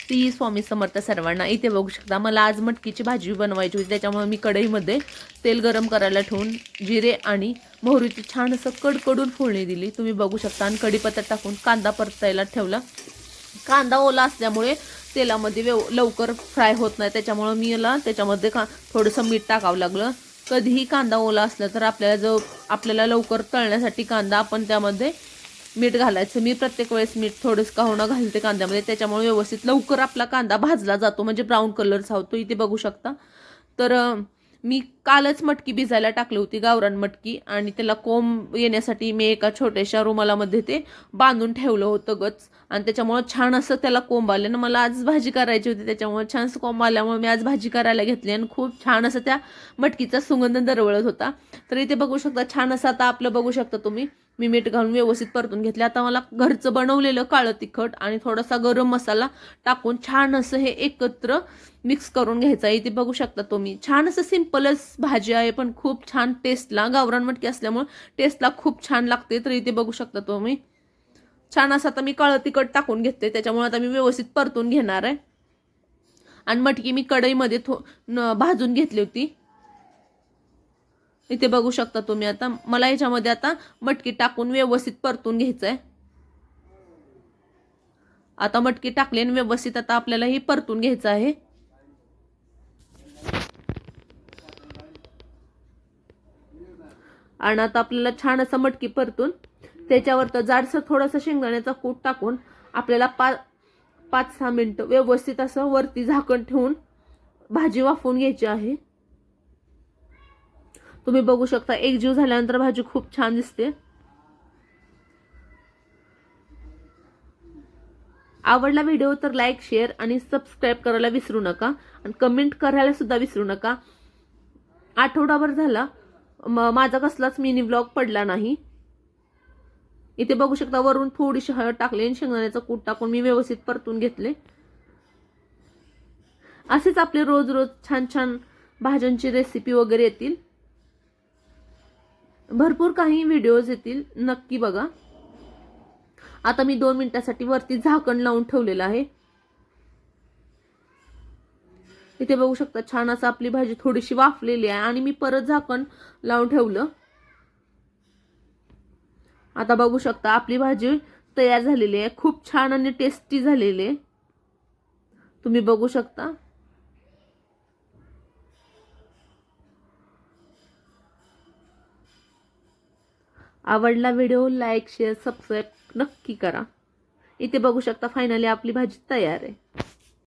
श्री स्वामी समर्थ सर्वांना. इथे बघू शकता मला आज मटकीची भाजी बनवायची होती, त्याच्यामुळे मी कढईमध्ये तेल गरम करायला ठेवून जिरे आणि मोहरीची छान असं कडकडून फोडणी दिली. तुम्ही बघू शकता. आणि कढीपत्ता टाकून कांदा परतायला ठेवला. कांदा ओला असल्यामुळे तेलामध्ये लवकर फ्राय होत नाही, त्याच्यामुळे मी त्याच्यामध्ये थोडंसं मीठ टाकावं लागलं. कधीही कांदा ओला असला तर आपल्याला लवकर तळण्यासाठी कांदा आपण त्यामध्ये मीठ घालायचं. मी प्रत्येक वेळेस मीठ थोडंसं का होणं घालते कांद्यामध्ये, त्याच्यामुळे व्यवस्थित लवकर आपला कांदा भाजला जातो, म्हणजे ब्राऊन कलरचा होतो. इथे बघू शकता. तर मी कालच मटकी भिजायला टाकली होती, गावरान मटकी, आणि त्याला कोंब येण्यासाठी मी एका छोट्याशा रुमालामध्ये ते बांधून ठेवलं होतं गच, आणि त्याच्यामुळे छान असं त्याला कोंब आले ना. मला आज भाजी करायची होती, त्याच्यामुळे छान कोंब आल्यामुळे मी आज भाजी करायला घेतली, आणि खूप छान असं त्या मटकीचा सुगंध दरवळत होता. तर इथे बघू शकता छान असं आता आपलं बघू शकता तुम्ही, मी मीठ घालून व्यवस्थित परतून घेतले. आता मला घरचं बनवलेलं काळं तिखट आणि थोडासा गरम मसाला टाकून छान असं हे एकत्र मिक्स करून घ्यायचं. इथे बघू शकता तुम्ही छान असं सिंपलच भाजी आहे, पण खूप छान टेस्टला, गावरान मटकी असल्यामुळे टेस्टला खूप छान लागते. तर इथे बघू शकता तुम्ही छान असं आता मी काळं तिखट टाकून घेते, त्याच्यामुळे आता मी व्यवस्थित परतून घेणार आहे. आणि मटकी मी कढईमध्ये भाजून घेतली होती. इथे बघू शकता तुम्ही. आता मला याच्यामध्ये आता मटकी टाकून व्यवस्थित परतून घ्यायचंय. आता मटकी टाकली आणि व्यवस्थित आता आपल्याला ही परतून घ्यायचं आहे. आणि आता आपल्याला छान असं मटकी परतून त्याच्यावर तर जाडसर थोडंसं शेंगदाण्याचा कूट टाकून आपल्याला 5-6 मिनिटं व्यवस्थित असं वरती झाकण ठेवून भाजी वाफवून घ्यायची आहे. तुम्ही बघू शकता एकजीव झाल्यानंतर भाजी खूप छान दिसते. आवडला व्हिडिओ तर लाईक, शेअर आणि सबस्क्राईब करायला विसरू नका, आणि कमेंट करायला सुद्धा विसरू नका. आठवडाभर झाला माझा कसलाच मिनी व्लॉग पडला नाही. इथे बघू शकता वरून थोडीशी हळद टाकली आणि शेंगदाण्याचं कूट टाकून मी व्यवस्थित परतून घेतले. असेच आपले रोज रोज छान छान भाज्यांची रेसिपी वगैरे येतील, भरपूर काही व्हिडिओज येतील, नक्की बघा. आता मी 2 मिनिटासाठी वरती झाकण लावून ठेवलेलं आहे. इथे बघू शकता छान असं आपली भाजी थोडीशी वाफलेली आहे, आणि मी परत झाकण लावून ठेवलं. आता बघू शकता आपली भाजी तयार झालेली आहे, खूप छान आणि टेस्टी झालेली आहे. तुम्ही बघू शकता. आवडला व्हिडिओ लाईक, शेअर, सबस्क्राईब नक्की करा. इथे बघू शकता फायनली आपली भाजी तयार आहे.